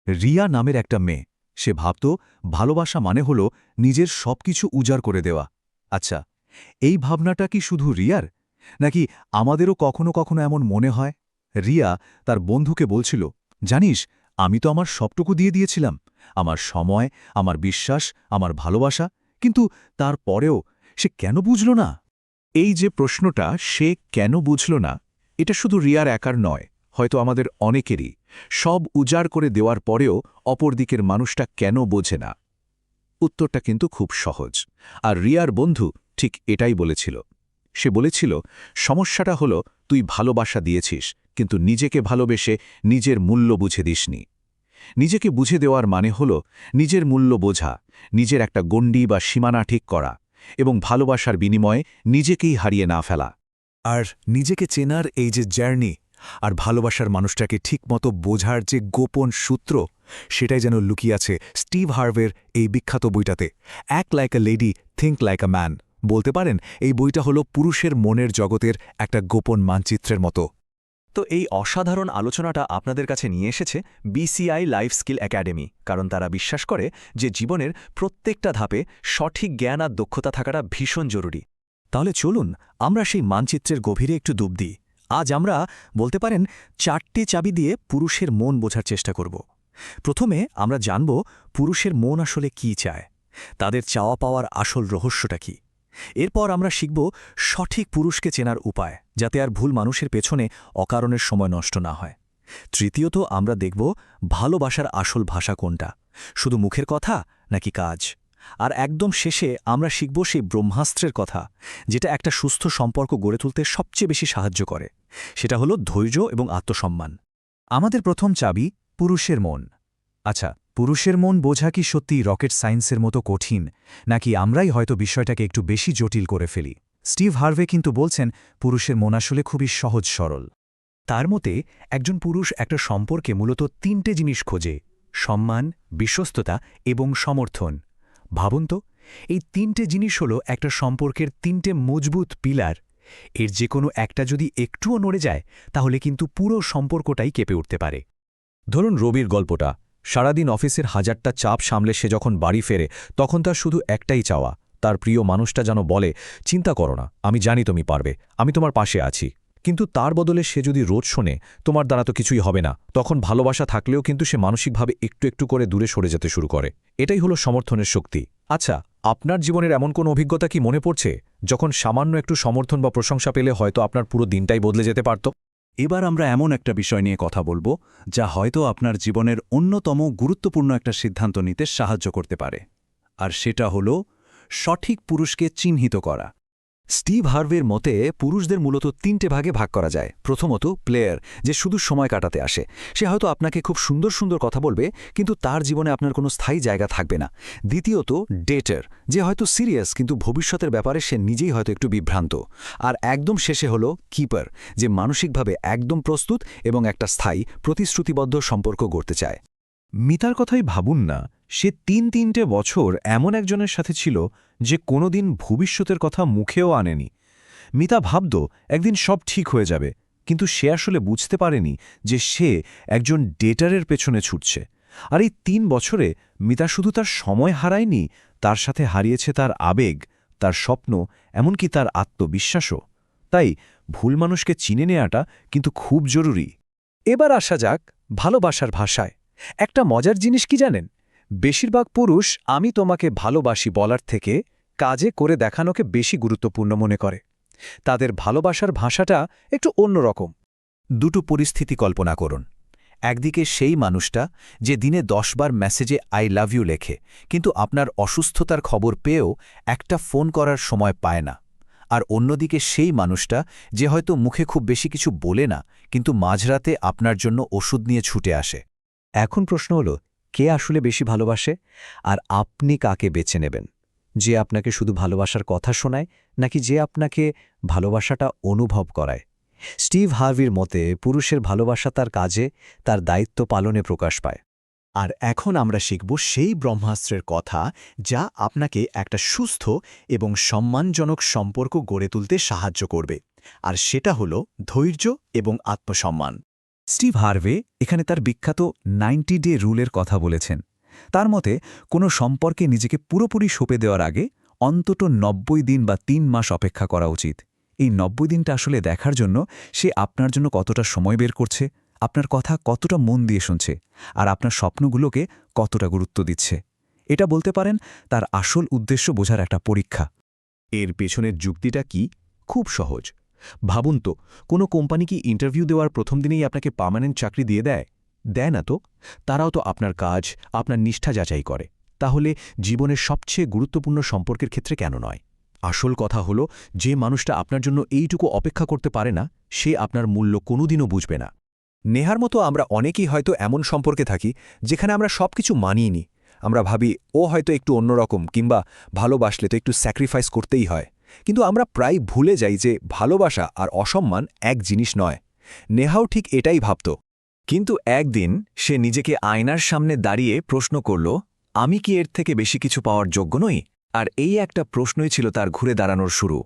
রিয়া নামের একটা মেয়ে। সে ভাবত ভালোবাসা মানে হল নিজের সবকিছু উজাড় করে দেওয়া। আচ্ছা, এই ভাবনাটা কি শুধু রিয়ার, নাকি আমাদেরও কখনো কখনো এমন মনে হয়? রিয়া তার বন্ধুকে বলছিল, জানিস, আমি তো আমার সবটুকু দিয়ে দিয়েছিলাম, আমার সময়, আমার বিশ্বাস, আমার ভালোবাসা, কিন্তু তারপরেও সে কেন বুঝল না? এই যে প্রশ্নটা, সে কেন বুঝল না, এটা শুধু রিয়ার একার নয়, হয়তো আমাদের অনেকেরই। সব উজাড় করে দেওয়ার পরেও অপর দিকের মানুষটা কেন বোঝে না? উত্তরটা কিন্তু খুব সহজ। আর রিয়ার বন্ধু ঠিক এটাই বলেছিল। সে বলেছিল, সমস্যাটা হলো তুই ভালোবাসা দিয়েছিস, কিন্তু নিজেকে ভালোবেসে নিজের মূল্য বুঝে দিসনি। নিজেকে বুঝে দেওয়ার মানে হলো নিজের মূল্য বোঝা, নিজের একটা গণ্ডি বা সীমানা ঠিক করা, এবং ভালোবাসার বিনিময়ে নিজেকেই হারিয়ে না ফেলা। আর নিজেকে চেনার এই যে জার্নি, আর ভালোবাসার মানুষটাকে ঠিকমতো বোঝার যে গোপন সূত্র, সেটাই যেন লুকিয়ে আছে স্টিভ হার্ভের এই বিখ্যাত বইটাতে, act like a lady, think like a man. বলতে পারেন এই বইটা হলো পুরুষের মনের জগতের একটা গোপন মানচিত্রের মতো। তো এই অসাধারণ আলোচনাটা আপনাদের কাছে নিয়ে এসেছে বিসিআই লাইফ স্কিল একাডেমি, কারণ তারা বিশ্বাস করে যে জীবনের প্রত্যেকটা ধাপে সঠিক জ্ঞান আর দক্ষতা থাকাটা ভীষণ জরুরি। তাহলে চলুন আমরা সেই মানচিত্রের গভীরে একটু ডুব দিই। আজ আমরা বলতে পারেন 4টে চাবি দিয়ে পুরুষের মন বোঝার চেষ্টা করব। প্রথমে আমরা জানব পুরুষের মন আসলে কি চায়, তাদের চাওয়া পাওয়ার আসল রহস্যটা কি। এরপর আমরা শিখব সঠিক পুরুষকে চেনার উপায়, যাতে আর ভুল মানুষের পেছনে অকারণের সময় নষ্ট না হয়। তৃতীয়ত আমরা দেখব ভালোবাসার আসল ভাষা কোনটা, শুধু মুখের কথা নাকি কাজ। আর একদম শেষে আমরা শিখব সেই ব্রহ্মাস্ত্রের কথা, যেটা একটা সুস্থ সম্পর্ক গড়ে তুলতে সবচেয়ে বেশি সাহায্য করে। সেটা হলো ধৈর্য এবং আত্মসম্মান। আমাদের প্রথম চাবি, পুরুষের মন। আচ্ছা, পুরুষের মন বোঝা কি সত্যি রকেট সায়েন্সের মতো কঠিন, নাকি আমরাই হয়তো বিষয়টাকে একটু বেশি জটিল করে ফেলি? স্টিভ হার্ভে কিন্তু বলছেন পুরুষের মন আসলে খুবই সহজ সরল। তার মতে একজন পুরুষ একটা সম্পর্কে মূলত 3টে জিনিস খোঁজে: সম্মান, বিশ্বস্ততা এবং সমর্থন। ভাবুন তো, এই 3টে জিনিস হলো একটা সম্পর্কের 3টে মজবুত পিলার। এর যে কোনো একটা যদি একটুও নড়ে যায়, তাহলে কিন্তু পুরো সম্পর্কটাই কেঁপে উঠতে পারে। ধরুন রবির গল্পটা। সারাদিন অফিসের হাজারটা চাপ সামলে সে যখন বাড়ি ফেরে, তখন তার শুধু একটাই চাওয়া, তার প্রিয় মানুষটা যেন বলে, চিন্তা করো না, আমি জানি তুমি পারবে, আমি তোমার পাশে আছি। কিন্তু তার বদলে সে যদি রোজ শোনে, তোমার দ্বারা তো কিছুই হবে না, তখন ভালোবাসা থাকলেও কিন্তু সে মানসিকভাবে একটু একটু করে দূরে সরে যেতে শুরু করে। এটাই হলো সমর্থনের শক্তি। আচ্ছা, আপনার জীবনের এমন কোন অভিজ্ঞতা কি মনে পড়ছে, যখন সামান্য একটু সমর্থন বা প্রশংসা পেলে হয়তো আপনার পুরো দিনটাই বদলে যেতে পারত? এবার আমরা এমন একটা বিষয় নিয়ে কথা বলবো, যা হয়তো আপনার জীবনের অন্যতম গুরুত্বপূর্ণ একটা সিদ্ধান্ত নিতে সাহায্য করতে পারে। আর সেটা হলো সঠিক পুরুষকে চিহ্নিত করা। স্টিভ হার্ভের মতে পুরুষদের মূলত 3টে ভাগে ভাগ করা যায়। প্রথমত, প্লেয়ার, যে শুধু সময় কাটাতে আসে। সে হয়তো আপনাকে খুব সুন্দর সুন্দর কথা বলবে, কিন্তু তার জীবনে আপনার কোনো স্থায়ী জায়গা থাকবে না। দ্বিতীয়ত, ডেটার, যে হয়তো সিরিয়াস, কিন্তু ভবিষ্যতের ব্যাপারে সে নিজেই হয়তো একটু বিভ্রান্ত। আর একদম শেষে হলো কিপার, যে মানসিকভাবে একদম প্রস্তুত এবং একটা স্থায়ী, প্রতিশ্রুতিবদ্ধ সম্পর্ক গড়তে চায়। মিতার কথাই ভাবুন না, সে 3 বছর এমন একজনের সাথে ছিল যে কোনোদিন ভবিষ্যতের কথা মুখেও আনেনি। মিতা ভাবত একদিন সব ঠিক হয়ে যাবে, কিন্তু সে আসলে বুঝতে পারেনি যে সে একজন ডেটারের পেছনে ছুটছে। আর এই 3 বছরে মিতা শুধু তার সময় হারায়নি, তার সাথে হারিয়েছে তার আবেগ, তার স্বপ্ন, এমনকি তার আত্মবিশ্বাসও। তাই ভুল মানুষকে চিনে নেওয়াটা কিন্তু খুব জরুরি। এবার আসা যাক ভালোবাসার ভাষায়। একটা মজার জিনিস কি জানেন? বেশিরভাগ পুরুষ আমি তোমাকে ভালোবাসি বলার থেকে কাজে করে দেখানোকে বেশি গুরুত্বপূর্ণ মনে করে। তাদের ভালোবাসার ভাষাটা একটু অন্যরকম। দুটো পরিস্থিতি কল্পনা করুন। একদিকে সেই মানুষটা যে দিনে 10 বার মেসেজে আই লাভ ইউ লেখে, কিন্তু আপনার অসুস্থতার খবর পেয়েও একটা ফোন করার সময় পায় না। আর অন্যদিকে সেই মানুষটা যে হয়তো মুখে খুব বেশি কিছু বলে না, কিন্তু মাঝরাতে আপনার জন্য ওষুধ নিয়ে ছুটে আসে। এখন প্রশ্ন হলো, কে আসলে বেশি ভালোবাসে, আর আপনি কাকে বেছে নেবেন? যে আপনাকে শুধু ভালোবাসার কথা শোনায়, নাকি যে আপনাকে ভালোবাসাটা অনুভব করায়? স্টিভ হার্ভির মতে পুরুষের ভালোবাসা তার কাজে, তার দায়িত্ব পালনে প্রকাশ পায়। আর এখন আমরা শিখব সেই ব্রহ্মাস্ত্রের কথা, যা আপনাকে একটা সুস্থ এবং সম্মানজনক সম্পর্ক গড়ে তুলতে সাহায্য করবে। আর সেটা হলো ধৈর্য এবং আত্মসম্মান। স্টিভ হার্ভে এখানে তার বিখ্যাত 90 ডে রুলের কথা বলেছেন। তার মতে কোনো সম্পর্কে নিজেকে পুরোপুরি সঁপে দেওয়ার আগে অন্তত 90 দিন বা 3 মাস অপেক্ষা করা উচিত। এই 90 দিনটা আসলে দেখার জন্য সে আপনার জন্য কতটা সময় বের করছে, আপনার কথা কতটা মন দিয়ে শুনছে, আর আপনার স্বপ্নগুলোকে কতটা গুরুত্ব দিচ্ছে। এটা বলতে পারেন তার আসল উদ্দেশ্য বোঝার একটা পরীক্ষা। এর পেছনের যুক্তিটা কি? খুব সহজ। ভাবুন তো, কোনো কোম্পানি কি ইন্টারভিউ দেওয়ার প্রথম দিনেই আপনাকে পার্মানেন্ট চাকরি দিয়ে দেয়? দেয় না তো। তারাও তো আপনার কাজ, আপনার নিষ্ঠা যাচাই করে। তাহলে জীবনের সবচেয়ে গুরুত্বপূর্ণ সম্পর্কের ক্ষেত্রে কেন নয়? আসল কথা হলো, যে মানুষটা আপনার জন্য এইটুকু অপেক্ষা করতে পারে না, সে আপনার মূল্য কোনোদিনও বুঝবে না। নেহার মতো আমরা অনেকেই হয়তো এমন সম্পর্কে থাকি যেখানে আমরা সবকিছু মানিয়ে নিই। আমরা ভাবি ও হয়তো একটু অন্যরকম, কিংবা ভালোবাসলে তো একটু স্যাক্রিফাইস করতেই হয়। কিন্তু আমরা প্রায় ভুলে যাই যে ভালোবাসা আর অসম্মান এক জিনিস নয়। নেহাও ঠিক এটাই ভাবত। কিন্তু একদিন সে নিজেকে আয়নার সামনে দাঁড়িয়ে প্রশ্ন করল, আমি কি এর থেকে বেশি কিছু পাওয়ার যোগ্য নই? আর এই একটা প্রশ্নই ছিল তার ঘুরে দাঁড়ানোর শুরু।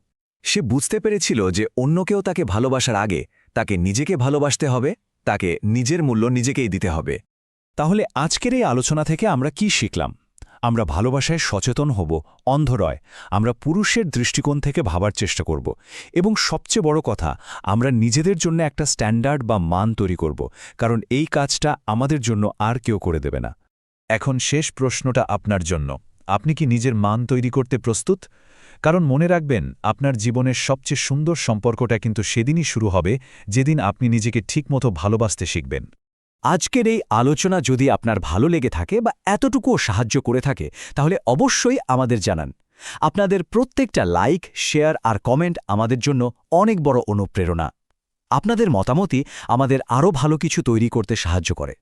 সে বুঝতে পেরেছিল যে অন্য কেউ তাকে ভালোবাসার আগে তাকে নিজেকে ভালোবাসতে হবে, তাকে নিজের মূল্য নিজেকেই দিতে হবে। তাহলে আজকের এই আলোচনা থেকে আমরা কি শিখলাম? আমরা ভালোবাসায় সচেতন হব, অন্ধ নয়। আমরা পুরুষের দৃষ্টিকোণ থেকে ভাবার চেষ্টা করব, এবং সবচেয়ে বড় কথা, আমরা নিজেদের জন্য একটা স্ট্যান্ডার্ড বা মান তৈরি করব, কারণ এই কাজটা আমাদের জন্য আর কেউ করে দেবে না। এখন শেষ প্রশ্নটা আপনার জন্য। আপনি কি নিজের মান তৈরি করতে প্রস্তুত? কারণ মনে রাখবেন, আপনার জীবনের সবচেয়ে সুন্দর সম্পর্কটা কিন্তু সেদিনই শুরু হবে যেদিন আপনি নিজেকে ঠিকমতো ভালোবাসতে শিখবেন। আজকের এই আলোচনা যদি আপনার ভালো লেগে থাকে বা এতটুকুও সাহায্য করে থাকে, তাহলে অবশ্যই আমাদের জানান। আপনাদের প্রত্যেকটা লাইক, শেয়ার আর কমেন্ট আমাদের জন্য অনেক বড় অনুপ্রেরণা। আপনাদের মতামতই আমাদের আরও ভালো কিছু তৈরি করতে সাহায্য করে।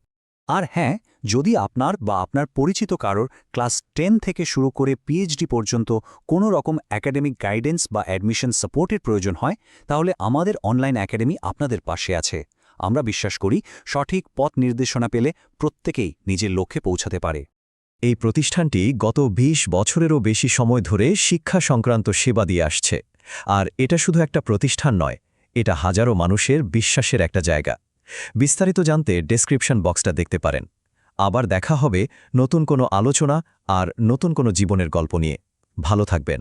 আর হ্যাঁ, যদি আপনার বা আপনার পরিচিত কারোর ক্লাস 10 থেকে শুরু করে পিএইচডি পর্যন্ত কোনো রকম একাডেমিক গাইডেন্স বা অ্যাডমিশন সাপোর্টের প্রয়োজন হয়, তাহলে আমাদের অনলাইন একাডেমি আপনাদের পাশে আছে। আমরা বিশ্বাস করি, সঠিক পথ নির্দেশনা পেলে প্রত্যেকেই নিজের লক্ষ্যে পৌঁছাতে পারে। এই প্রতিষ্ঠানটি গত 20 বছরেরও বেশি সময় ধরে শিক্ষা সংক্রান্ত সেবা দিয়ে আসছে। আর এটা শুধু একটা প্রতিষ্ঠান নয়, এটা হাজারো মানুষের বিশ্বাসের একটা জায়গা। বিস্তারিত জানতে ডেসক্রিপশন বক্সটা দেখতে পারেন। আবার দেখা হবে নতুন কোনো আলোচনা আর নতুন কোনো জীবনের গল্প নিয়ে। ভালো থাকবেন।